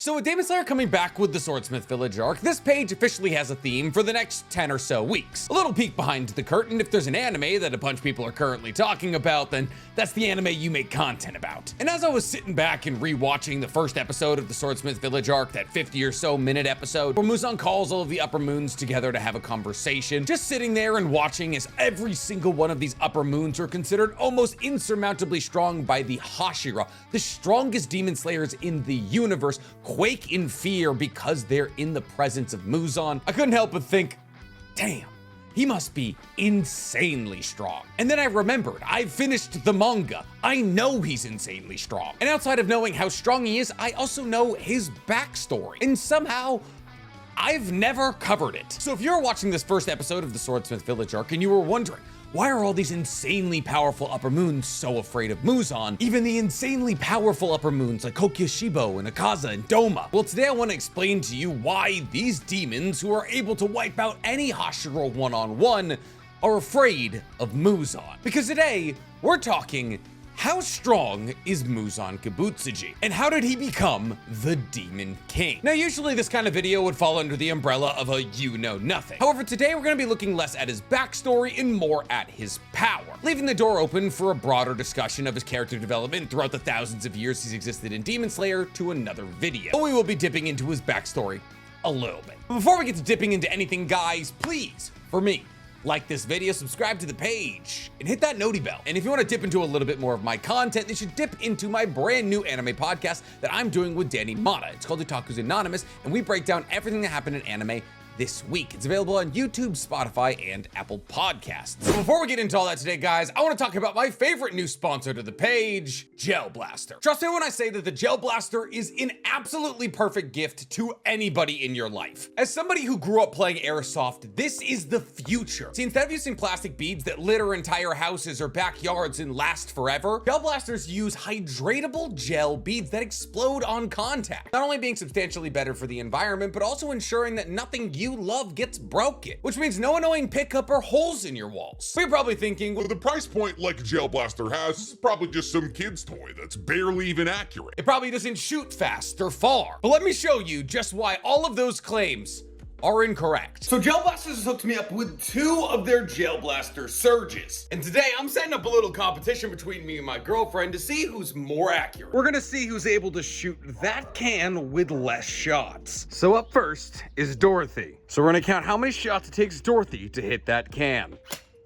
So with Demon Slayer coming back with the Swordsmith Village arc, this page officially has a theme for the next 10 or so weeks. A little peek behind the curtain, if there's an anime that a bunch of people are currently talking about, then that's the anime you make content about. And as I was sitting back and rewatching the first episode of the Swordsmith Village arc, that 50 or so minute episode, where Muzan calls all of the upper moons together to have a conversation, just sitting there and watching as every single one of these upper moons are considered almost insurmountably strong by the Hashira, the strongest demon slayers in the universe, quake in fear because they're in the presence of Muzan. I couldn't help but think, damn, he must be insanely strong. And then I remembered, I've finished the manga. I know he's insanely strong. And outside of knowing how strong he is, I also know his backstory. And somehow, I've never covered it. So if you're watching this first episode of the Swordsmith Village arc and you were wondering, why are all these insanely powerful upper moons so afraid of Muzan? Even the insanely powerful upper moons like Kokyoshibo and Akaza and Doma. Well, today I want to explain to you why these demons who are able to wipe out any Hashira one-on-one are afraid of Muzan. Because today, we're talking, how strong is Muzan Kibutsuji? And how did he become the Demon King? Now, usually this kind of video would fall under the umbrella of a you-know-nothing. However, today we're gonna be looking less at his backstory and more at his power, leaving the door open for a broader discussion of his character development throughout the thousands of years he's existed in Demon Slayer to another video. But we will be dipping into his backstory a little bit. But before we get to dipping into anything, guys, please, for me, like this video, subscribe to the page, and hit that noti bell. And if you want to dip into a little bit more of my content, then you should dip into my brand new anime podcast that I'm doing with Danny Mata. It's called Otaku's Anonymous, and we break down everything that happened in anime this week. It's available on YouTube, Spotify, and Apple Podcasts. So before we get into all that today, guys, I want to talk about my favorite new sponsor to the page, Gel Blaster. Trust me when I say that the Gel Blaster is an absolutely perfect gift to anybody in your life. As somebody who grew up playing airsoft, this is the future. See, instead of using plastic beads that litter entire houses or backyards and last forever, Gel Blasters use hydratable gel beads that explode on contact, not only being substantially better for the environment, but also ensuring that nothing you love gets broken, which means no annoying pickup or holes in your walls. So you're probably thinking, Well, the price point like a Gel Blaster has is probably just some kid's toy that's barely even accurate. it probably doesn't shoot fast or far. But let me show you just why all of those claims are incorrect. So Gel Blasters has hooked me up with 2 of their Gel Blaster surges. And today I'm setting up a little competition between me and my girlfriend to see who's more accurate. We're gonna see who's able to shoot that can with less shots. So up first is Dorothy. So we're gonna count how many shots it takes Dorothy to hit that can.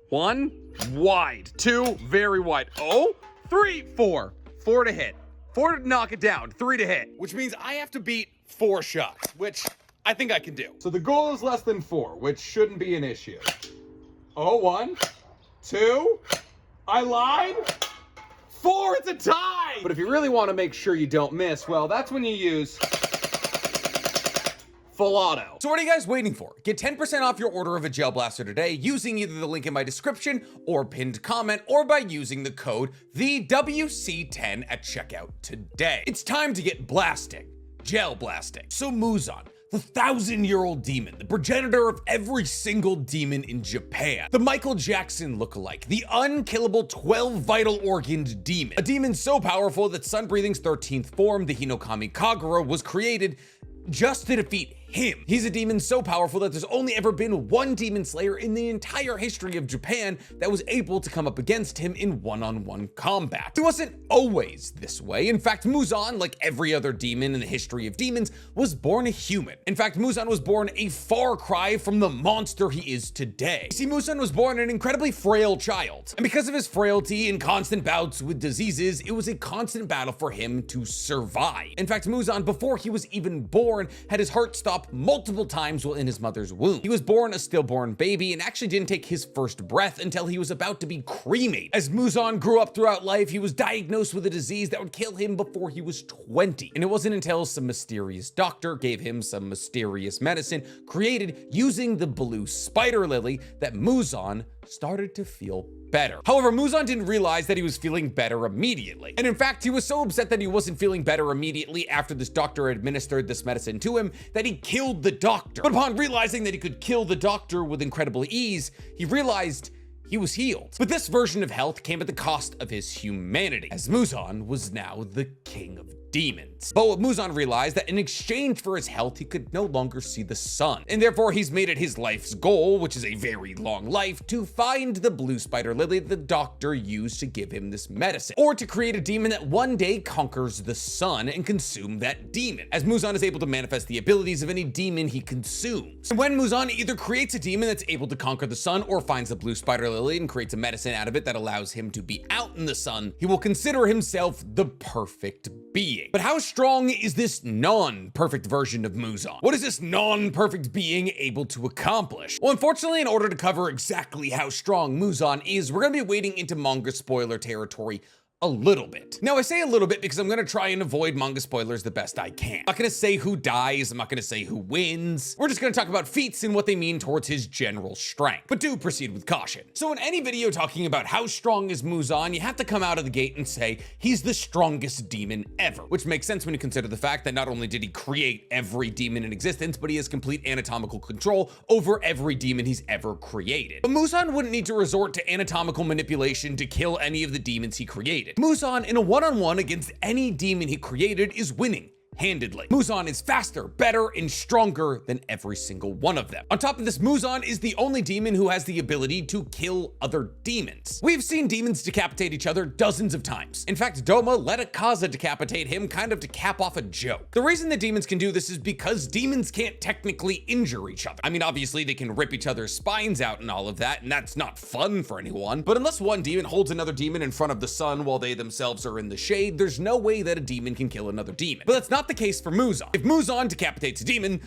1, wide. 2, very wide. Oh, 3, 4. 4 to hit. 4 to knock it down. 3 to hit. Which means I have to beat 4 shots, which I think I can do. So the goal is less than 4, which shouldn't be an issue. Oh, 1, 2, I lied. 4, it's a tie! But if you really want to make sure you don't miss, well, that's when you use full auto. So what are you guys waiting for? Get 10% off your order of a Gel Blaster today using either the link in my description or pinned comment, or by using the code THEWC10 at checkout today. It's time to get blasting. Gel blasting. So Muzan, the 1,000-year-old demon, the progenitor of every single demon in Japan, the Michael Jackson lookalike, the unkillable 12 vital organed demon, a demon so powerful that Sun Breathing's 13th form, the Hinokami Kagura, was created just to defeat him. He's a demon so powerful that there's only ever been one demon slayer in the entire history of Japan that was able to come up against him in one-on-one combat. He wasn't always this way. In fact, Muzan, like every other demon in the history of demons, was born a human. In fact, Muzan was born a far cry from the monster he is today. See, Muzan was born an incredibly frail child, and because of his frailty and constant bouts with diseases, it was a constant battle for him to survive. In fact, Muzan, before he was even born, had his heart stop multiple times while in his mother's womb. He was born a stillborn baby and actually didn't take his first breath until he was about to be cremated. As Muzan grew up throughout life, he was diagnosed with a disease that would kill him before he was 20. And it wasn't until some mysterious doctor gave him some mysterious medicine created using the blue spider lily that Muzan started to feel better. However, Muzan didn't realize that he was feeling better immediately. And in fact, he was so upset that he wasn't feeling better immediately after this doctor administered this medicine to him that he killed the doctor. But upon realizing that he could kill the doctor with incredible ease, he realized he was healed. But this version of health came at the cost of his humanity, as Muzan was now the king of demons. But what Muzan realized that in exchange for his health, he could no longer see the sun. And therefore he's made it his life's goal, which is a very long life, to find the blue spider lily the doctor used to give him this medicine. Or to create a demon that one day conquers the sun and consume that demon, as Muzan is able to manifest the abilities of any demon he consumes. And when Muzan either creates a demon that's able to conquer the sun or finds the blue spider lily and creates a medicine out of it that allows him to be out in the sun, he will consider himself the perfect being. But how strong is this non-perfect version of Muzan? What is this non-perfect being able to accomplish? Well, unfortunately, in order to cover exactly how strong Muzan is, we're gonna be wading into manga spoiler territory a little bit. Now I say a little bit because I'm gonna try and avoid manga spoilers the best I can. I'm not gonna say who dies, I'm not gonna say who wins. We're just gonna talk about feats and what they mean towards his general strength. But do proceed with caution. So in any video talking about how strong is Muzan, you have to come out of the gate and say he's the strongest demon ever, which makes sense when you consider the fact that not only did he create every demon in existence, but he has complete anatomical control over every demon he's ever created. But Muzan wouldn't need to resort to anatomical manipulation to kill any of the demons he created. Muzan in a one-on-one against any demon he created is winning handedly. Muzan is faster, better, and stronger than every single one of them. On top of this, Muzan is the only demon who has the ability to kill other demons. We've seen demons decapitate each other dozens of times. In fact, Doma let Akaza decapitate him kind of to cap off a joke. The reason that demons can do this is because demons can't technically injure each other. I mean, obviously they can rip each other's spines out and all of that, and that's not fun for anyone. But unless one demon holds another demon in front of the sun while they themselves are in the shade, there's no way that a demon can kill another demon. But that's not the case for Muzan. If Muzan decapitates a demon,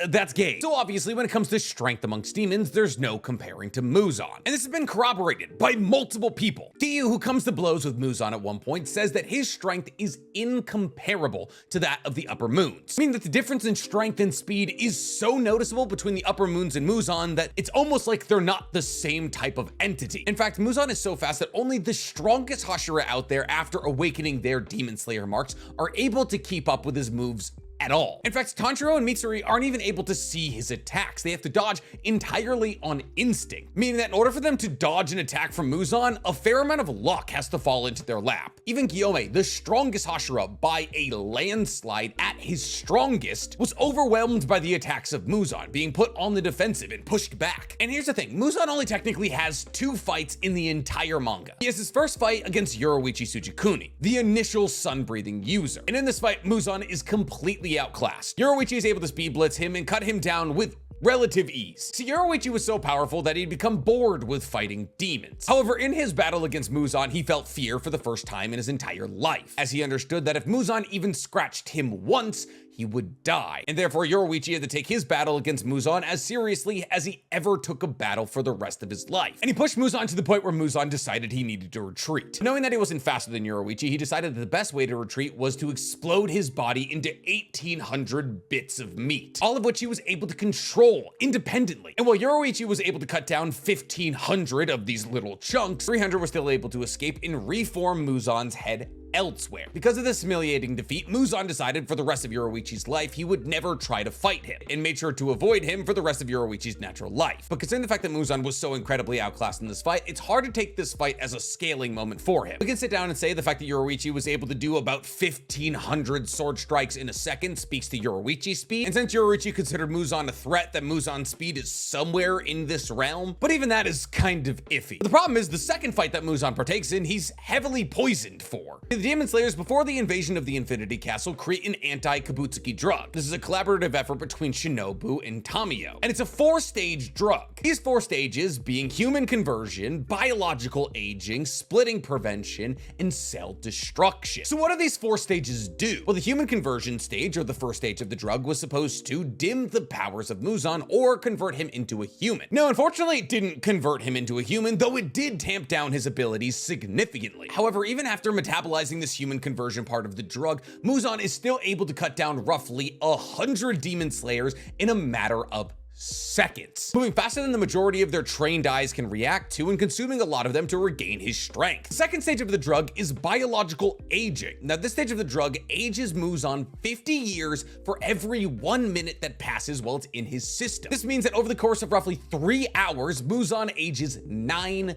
that's game. So obviously when it comes to strength amongst demons, there's no comparing to Muzan. And this has been corroborated by multiple people. Tiu, who comes to blows with Muzan at one point, says that his strength is incomparable to that of the upper moons, meaning that the difference in strength and speed is so noticeable between the upper moons and Muzan that it's almost like they're not the same type of entity. In fact, Muzan is so fast that only the strongest Hashira out there after awakening their Demon Slayer marks are able to keep up with his moves at all. In fact, Tanjiro and Mitsuri aren't even able to see his attacks. They have to dodge entirely on instinct, meaning that in order for them to dodge an attack from Muzan, a fair amount of luck has to fall into their lap. Even Gyome, the strongest Hashira by a landslide at his strongest, was overwhelmed by the attacks of Muzan, being put on the defensive and pushed back. And here's the thing, Muzan only technically has 2 fights in the entire manga. He has his first fight against Yoruichi Tsujikuni, the initial sun-breathing user. And in this fight, Muzan is completely outclassed. Yoruichi is able to speed blitz him and cut him down with relative ease. See, Yoruichi was so powerful that he'd become bored with fighting demons. However, in his battle against Muzan, he felt fear for the first time in his entire life, as he understood that if Muzan even scratched him once, he would die. And therefore, Yoruichi had to take his battle against Muzan as seriously as he ever took a battle for the rest of his life. And he pushed Muzan to the point where Muzan decided he needed to retreat. Knowing that he wasn't faster than Yoruichi, he decided that the best way to retreat was to explode his body into 1,800 bits of meat, all of which he was able to control independently. And while Yoruichi was able to cut down 1,500 of these little chunks, 300 were still able to escape and reform Muzan's head elsewhere. Because of this humiliating defeat, Muzan decided for the rest of Yoruichi's life he would never try to fight him, and made sure to avoid him for the rest of Yoruichi's natural life. But considering the fact that Muzan was so incredibly outclassed in this fight, it's hard to take this fight as a scaling moment for him. We can sit down and say the fact that Yoruichi was able to do about 1,500 sword strikes in a second speaks to Yoruichi's speed, and since Yoruichi considered Muzan a threat, that Muzan's speed is somewhere in this realm, but even that is kind of iffy. But the problem is the second fight that Muzan partakes in, he's heavily poisoned for. The Demon Slayers, before the invasion of the Infinity Castle, create an anti-Kibutsuji drug. This is a collaborative effort between Shinobu and Tamiyo, and it's a 4-stage drug. These 4 stages being human conversion, biological aging, splitting prevention, and cell destruction. So what do these 4 stages do? Well, the human conversion stage, or the first stage of the drug, was supposed to dim the powers of Muzan or convert him into a human. Now, unfortunately, it didn't convert him into a human, though it did tamp down his abilities significantly. However, even after metabolizing this human conversion part of the drug, Muzan is still able to cut down roughly 100 Demon Slayers in a matter of seconds, moving faster than the majority of their trained eyes can react to and consuming a lot of them to regain his strength. The second stage of the drug is biological aging. Now, this stage of the drug ages Muzan 50 years for every 1 minute that passes while it's in his system. This means that over the course of roughly 3 hours, Muzan ages 9,000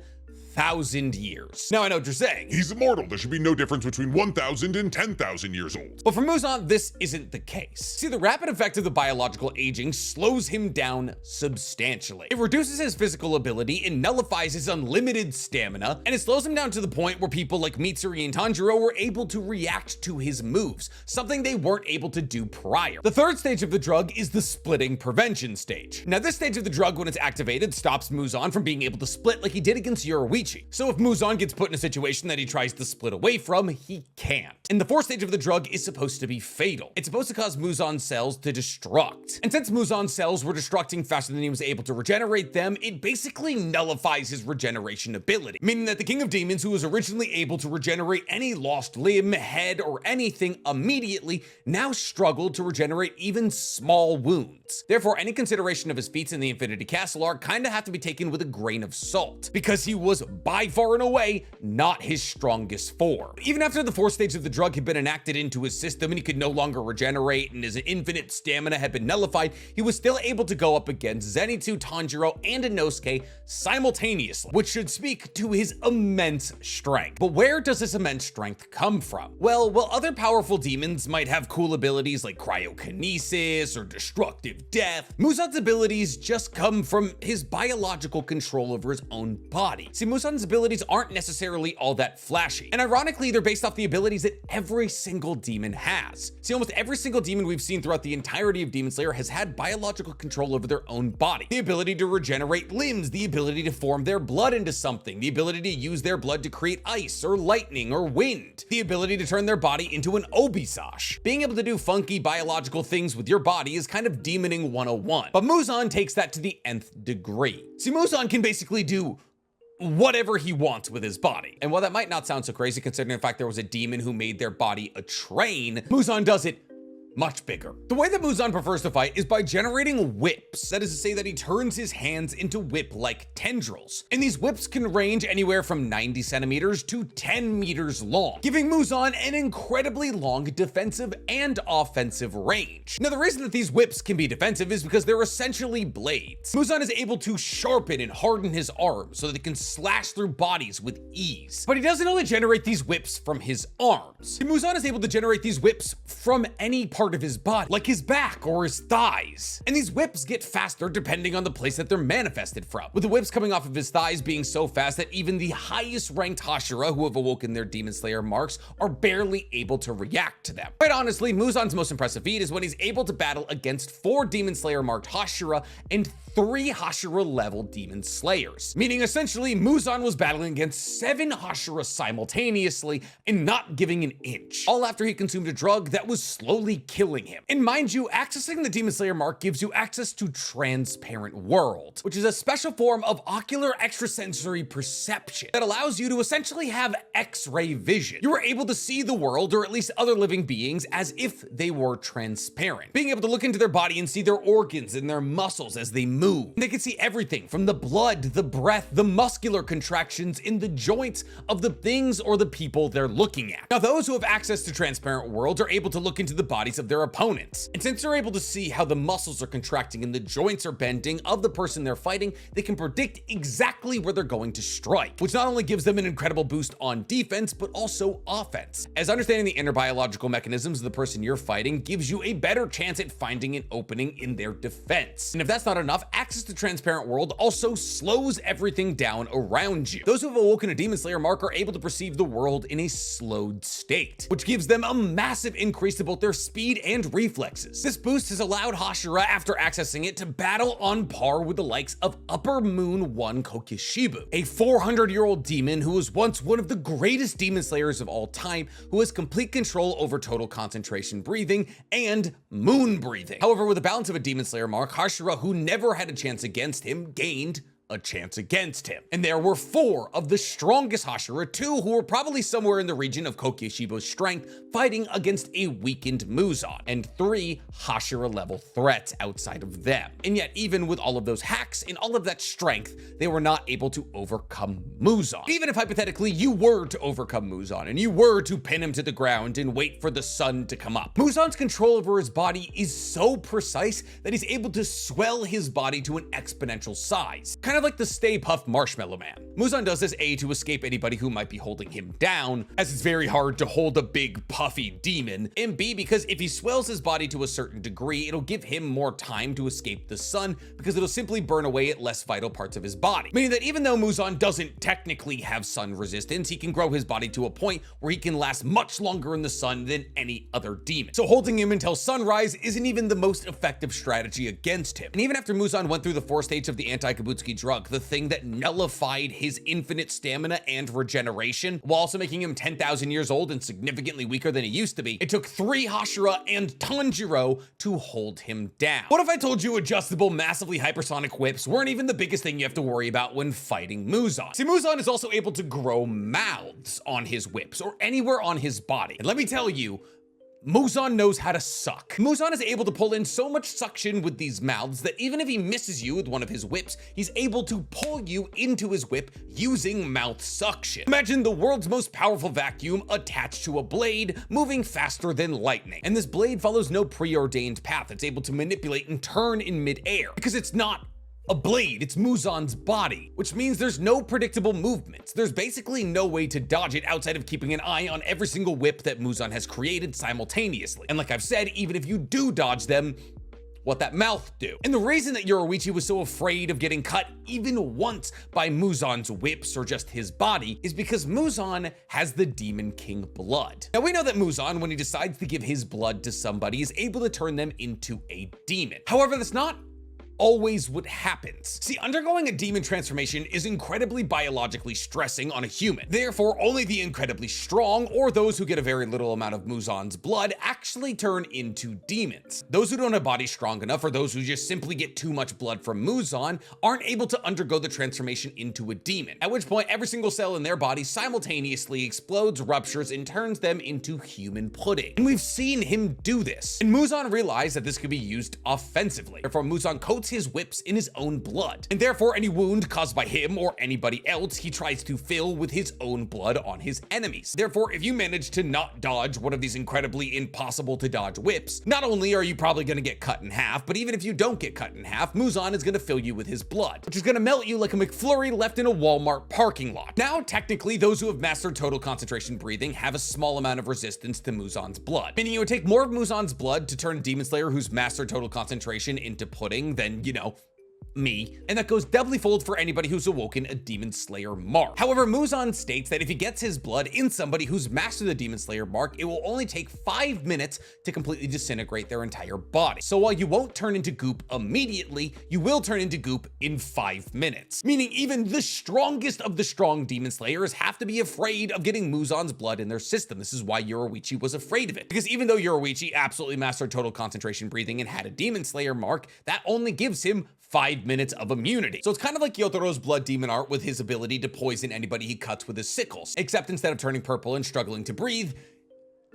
1,000 years. Now I know what you're saying. He's immortal. There should be no difference between 1,000 and 10,000 years old. But for Muzan, this isn't the case. See, the rapid effect of the biological aging slows him down substantially. It reduces his physical ability and nullifies his unlimited stamina, and it slows him down to the point where people like Mitsuri and Tanjiro were able to react to his moves, something they weren't able to do prior. The third stage of the drug is the splitting prevention stage. Now this stage of the drug, when it's activated, stops Muzan from being able to split like he did against Yoruichi. So if Muzan gets put in a situation that he tries to split away from, he can't. And the fourth stage of the drug is supposed to be fatal. It's supposed to cause Muzan's cells to destruct. And since Muzan's cells were destructing faster than he was able to regenerate them, it basically nullifies his regeneration ability, meaning that the King of Demons, who was originally able to regenerate any lost limb, head, or anything immediately, now struggled to regenerate even small wounds. Therefore, any consideration of his feats in the Infinity Castle arc kinda have to be taken with a grain of salt, because he was by far and away not his strongest form. Even after the fourth stage of the drug had been enacted into his system and he could no longer regenerate and his infinite stamina had been nullified, he was still able to go up against Zenitsu, Tanjiro, and Inosuke simultaneously, which should speak to his immense strength. But where does this immense strength come from? Well, while other powerful demons might have cool abilities like cryokinesis or destructive death, Muzan's abilities just come from his biological control over his own body. See, Muzan's abilities aren't necessarily all that flashy, and ironically, they're based off the abilities that every single demon has. See, almost every single demon we've seen throughout the entirety of Demon Slayer has had biological control over their own body. The ability to regenerate limbs, the ability to form their blood into something, the ability to use their blood to create ice or lightning or wind, the ability to turn their body into an obisash. Being able to do funky biological things with your body is kind of demoning 101, but Muzan takes that to the nth degree. See, Muzan can basically do whatever he wants with his body. And while that might not sound so crazy considering the fact there was a demon who made their body a train, Muzan does it much bigger. The way that Muzan prefers to fight is by generating whips. That is to say that he turns his hands into whip-like tendrils. And these whips can range anywhere from 90 centimeters to 10 meters long, giving Muzan an incredibly long defensive and offensive range. Now, the reason that these whips can be defensive is because they're essentially blades. Muzan is able to sharpen and harden his arms so that it can slash through bodies with ease. But he doesn't only generate these whips from his arms. Muzan is able to generate these whips from any part of his body, like his back or his thighs. And these whips get faster depending on the place that they're manifested from, with the whips coming off of his thighs being so fast that even the highest ranked Hashira who have awoken their Demon Slayer marks are barely able to react to them. Quite honestly, Muzan's most impressive feat is when he's able to battle against 4 Demon Slayer marked Hashira and 3 Hashira level Demon Slayers, meaning essentially Muzan was battling against 7 Hashira simultaneously and not giving an inch, all after he consumed a drug that was slowly killing him. And mind you, accessing the Demon Slayer mark gives you access to Transparent World, which is a special form of ocular extrasensory perception that allows you to essentially have X-ray vision. You are able to see the world, or at least other living beings, as if they were transparent, being able to look into their body and see their organs and their muscles as they move. They can see everything from the blood, the breath, the muscular contractions in the joints of the things or the people they're looking at. Now, those who have access to Transparent World are able to look into the bodies of their opponents. And since they're able to see how the muscles are contracting and the joints are bending of the person they're fighting, they can predict exactly where they're going to strike, which not only gives them an incredible boost on defense, but also offense, as understanding the inner biological mechanisms of the person you're fighting gives you a better chance at finding an opening in their defense. And if that's not enough, access to Transparent World also slows everything down around you. Those who have awoken a Demon Slayer mark are able to perceive the world in a slowed state, which gives them a massive increase to both their speed and reflexes. This boost has allowed Hashira, after accessing it, to battle on par with the likes of Upper Moon 1 Kokishibu, a 400-year-old demon who was once one of the greatest Demon Slayers of all time, who has complete control over total concentration breathing and moon breathing. However, with the balance of a Demon Slayer mark, Hashira, who never had a chance against him, gained a chance against him. And there were 4 of the strongest Hashira, 2 who were probably somewhere in the region of Kokishibo's strength, fighting against a weakened Muzan, and 3 Hashira level threats outside of them. And yet, even with all of those hacks and all of that strength, they were not able to overcome Muzan. Even if hypothetically you were to overcome Muzan and you were to pin him to the ground and wait for the sun to come up, Muzan's control over his body is so precise that he's able to swell his body to an exponential size, kind of of like the Stay Puft Marshmallow Man. Muzan does this A, to escape anybody who might be holding him down, as it's very hard to hold a big puffy demon, and B, because if he swells his body to a certain degree, it'll give him more time to escape the sun, because it'll simply burn away at less vital parts of his body. Meaning that even though Muzan doesn't technically have sun resistance, he can grow his body to a point where he can last much longer in the sun than any other demon. So holding him until sunrise isn't even the most effective strategy against him. And even after Muzan went through the 4 stages of the anti-Kibutsuji drug, the thing that nullified his infinite stamina and regeneration, while also making him 10,000 years old and significantly weaker than he used to be, it took 3 Hashira and Tanjiro to hold him down. What if I told you adjustable, massively hypersonic whips weren't even the biggest thing you have to worry about when fighting Muzan? See, Muzan is also able to grow mouths on his whips or anywhere on his body. And let me tell you, Muzan knows how to suck. Muzan is able to pull in so much suction with these mouths that even if he misses you with one of his whips, he's able to pull you into his whip using mouth suction. Imagine the world's most powerful vacuum attached to a blade, moving faster than lightning. And this blade follows no preordained path. It's able to manipulate and turn in midair because it's not a blade, it's Muzan's body, which means there's no predictable movements. There's basically no way to dodge it outside of keeping an eye on every single whip that Muzan has created simultaneously. And like I've said, even if you do dodge them, what that mouth do? And the reason that Yoruichi was so afraid of getting cut even once by Muzan's whips or just his body is because Muzan has the Demon King blood. Now we know that Muzan, when he decides to give his blood to somebody, is able to turn them into a demon. However, that's not always what happens. See, undergoing a demon transformation is incredibly biologically stressing on a human. Therefore, only the incredibly strong or those who get a very little amount of Muzan's blood actually turn into demons. Those who don't have bodies strong enough or those who just simply get too much blood from Muzan aren't able to undergo the transformation into a demon, at which point every single cell in their body simultaneously explodes, ruptures, and turns them into human pudding. And we've seen him do this. And Muzan realized that this could be used offensively. Therefore, Muzan coats his whips in his own blood, and therefore any wound caused by him or anybody else he tries to fill with his own blood on his enemies. Therefore, if you manage to not dodge one of these incredibly impossible to dodge whips, not only are you probably going to get cut in half, but even if you don't get cut in half, Muzan is going to fill you with his blood, which is going to melt you like a McFlurry left in a Walmart parking lot. Now, technically, those who have mastered total concentration breathing have a small amount of resistance to Muzan's blood, meaning it would take more of Muzan's blood to turn a Demon Slayer who's mastered total concentration into pudding than, you know, me, and that goes doubly fold for anybody who's awoken a Demon Slayer mark. However, Muzan states that if he gets his blood in somebody who's mastered the Demon Slayer mark, it will only take 5 minutes to completely disintegrate their entire body. So while you won't turn into goop immediately, you will turn into goop in 5 minutes. Meaning even the strongest of the strong Demon Slayers have to be afraid of getting Muzan's blood in their system. This is why Yoruichi was afraid of it. Because even though Yoruichi absolutely mastered total concentration breathing and had a Demon Slayer mark, that only gives him 5 minutes of immunity. So it's kind of like Yotaro's blood demon art with his ability to poison anybody he cuts with his sickles, except instead of turning purple and struggling to breathe,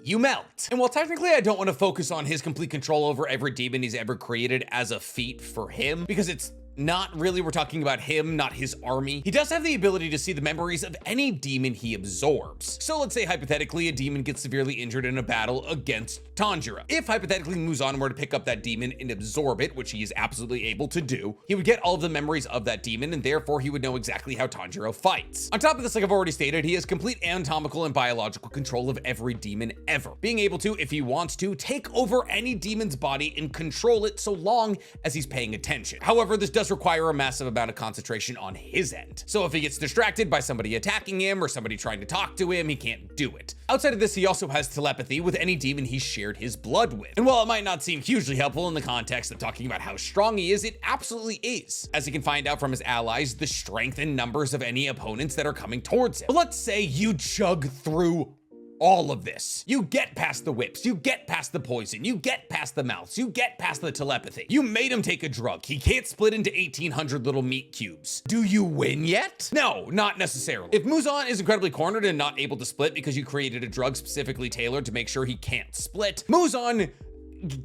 you melt. And while technically I don't want to focus on his complete control over every demon he's ever created as a feat for him, because it's not really, we're talking about him, not his army. He does have the ability to see the memories of any demon he absorbs. So let's say hypothetically a demon gets severely injured in a battle against Tanjiro. If hypothetically Muzan were to pick up that demon and absorb it, which he is absolutely able to do, he would get all of the memories of that demon and therefore he would know exactly how Tanjiro fights. On top of this, like I've already stated, he has complete anatomical and biological control of every demon ever, being able to, if he wants to, take over any demon's body and control it so long as he's paying attention. However, this does require a massive amount of concentration on his end. So if he gets distracted by somebody attacking him or somebody trying to talk to him, he can't do it. Outside of this, he also has telepathy with any demon he's shared his blood with. And while it might not seem hugely helpful in the context of talking about how strong he is, it absolutely is, as he can find out from his allies the strength and numbers of any opponents that are coming towards him. But let's say you chug through all of this. You get past the whips, you get past the poison, you get past the mouths, you get past the telepathy. You made him take a drug. He can't split into 1,800 little meat cubes. Do you win yet? No, not necessarily. If Muzan is incredibly cornered and not able to split because you created a drug specifically tailored to make sure he can't split, Muzan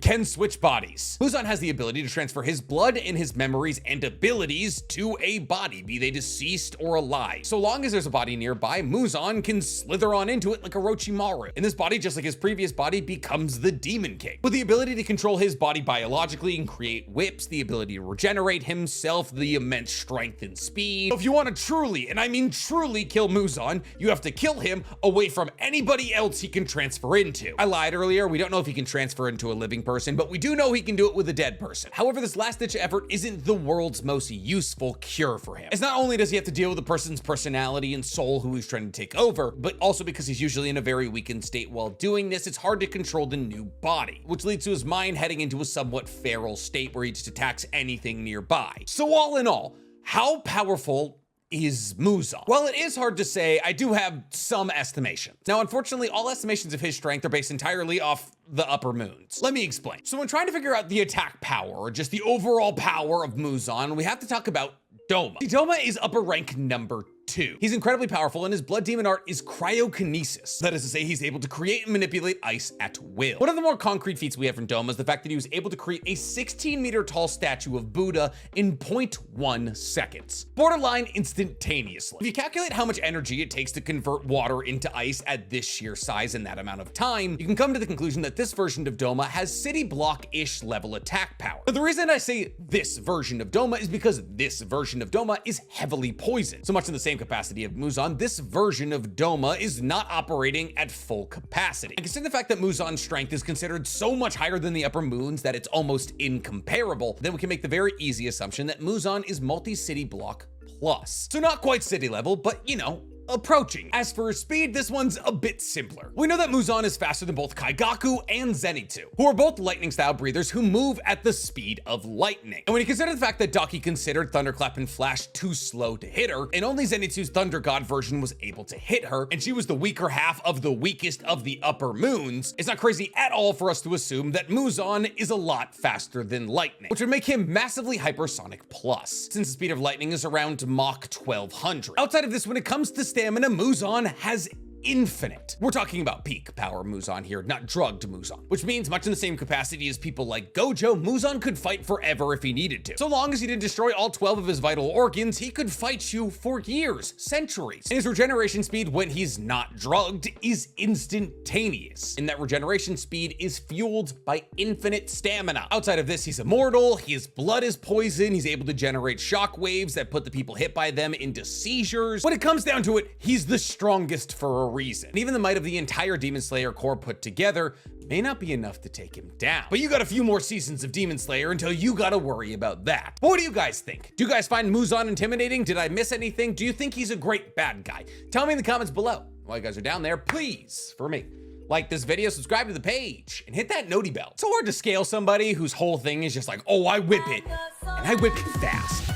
can switch bodies. Muzan has the ability to transfer his blood and his memories and abilities to a body, be they deceased or alive. So long as there's a body nearby, Muzan can slither on into it like Orochimaru. And this body, just like his previous body, becomes the Demon King. With the ability to control his body biologically and create whips, the ability to regenerate himself, the immense strength and speed. So if you want to truly, and I mean truly, kill Muzan, you have to kill him away from anybody else he can transfer into. I lied earlier, we don't know if he can transfer into a living person, but we do know he can do it with a dead person. However, this last-ditch effort isn't the world's most useful cure for him, as not only does he have to deal with the person's personality and soul who he's trying to take over, but also because he's usually in a very weakened state while doing this, it's hard to control the new body, which leads to his mind heading into a somewhat feral state where he just attacks anything nearby. So all in all, how powerful is Muzan? Well, it is hard to say. I do have some estimations. Now, unfortunately, all estimations of his strength are based entirely off the upper moons. Let me explain. So when trying to figure out the attack power, or just the overall power of Muzan, we have to talk about Doma. Doma is upper rank number 2. He's incredibly powerful, and his blood demon art is cryokinesis. That is to say, he's able to create and manipulate ice at will. One of the more concrete feats we have from Doma is the fact that he was able to create a 16-meter tall statue of Buddha in 0.1 seconds. Borderline instantaneously. If you calculate how much energy it takes to convert water into ice at this sheer size in that amount of time, you can come to the conclusion that this version of Doma has city block-ish level attack power. But the reason I say this version of Doma is because this version of Doma is heavily poisoned. So much in the same capacity of Muzan, this version of Doma is not operating at full capacity. And consider the fact that Muzan's strength is considered so much higher than the upper moons that it's almost incomparable, then we can make the very easy assumption that Muzan is multi-city block plus. So not quite city level, but you know, approaching. As for his speed, this one's a bit simpler. We know that Muzan is faster than both Kaigaku and Zenitsu, who are both lightning style breathers who move at the speed of lightning. And when you consider the fact that Daki considered Thunderclap and Flash too slow to hit her, and only Zenitsu's Thunder God version was able to hit her, and she was the weaker half of the weakest of the upper moons, it's not crazy at all for us to assume that Muzan is a lot faster than lightning, which would make him massively hypersonic plus, since the speed of lightning is around Mach 1200. Outside of this, when it comes to stamina, Muzan has infinite. We're talking about peak power Muzan here, not drugged Muzan, which means much in the same capacity as people like Gojo, Muzan could fight forever if he needed to. So long as he didn't destroy all 12 of his vital organs, he could fight you for years, centuries. And his regeneration speed when he's not drugged is instantaneous, and that regeneration speed is fueled by infinite stamina. Outside of this, he's immortal, his blood is poison, he's able to generate shock waves that put the people hit by them into seizures. When it comes down to it, he's the strongest for a reason. And even the might of the entire Demon Slayer Corps put together may not be enough to take him down. But you got a few more seasons of Demon Slayer until you gotta worry about that. But what do you guys think? Do you guys find Muzan intimidating? Did I miss anything? Do you think he's a great bad guy? Tell me in the comments below. While you guys are down there, please, for me, like this video, subscribe to the page, and hit that noti bell. It's so hard to scale somebody whose whole thing is just like, oh, I whip it, and I whip it fast.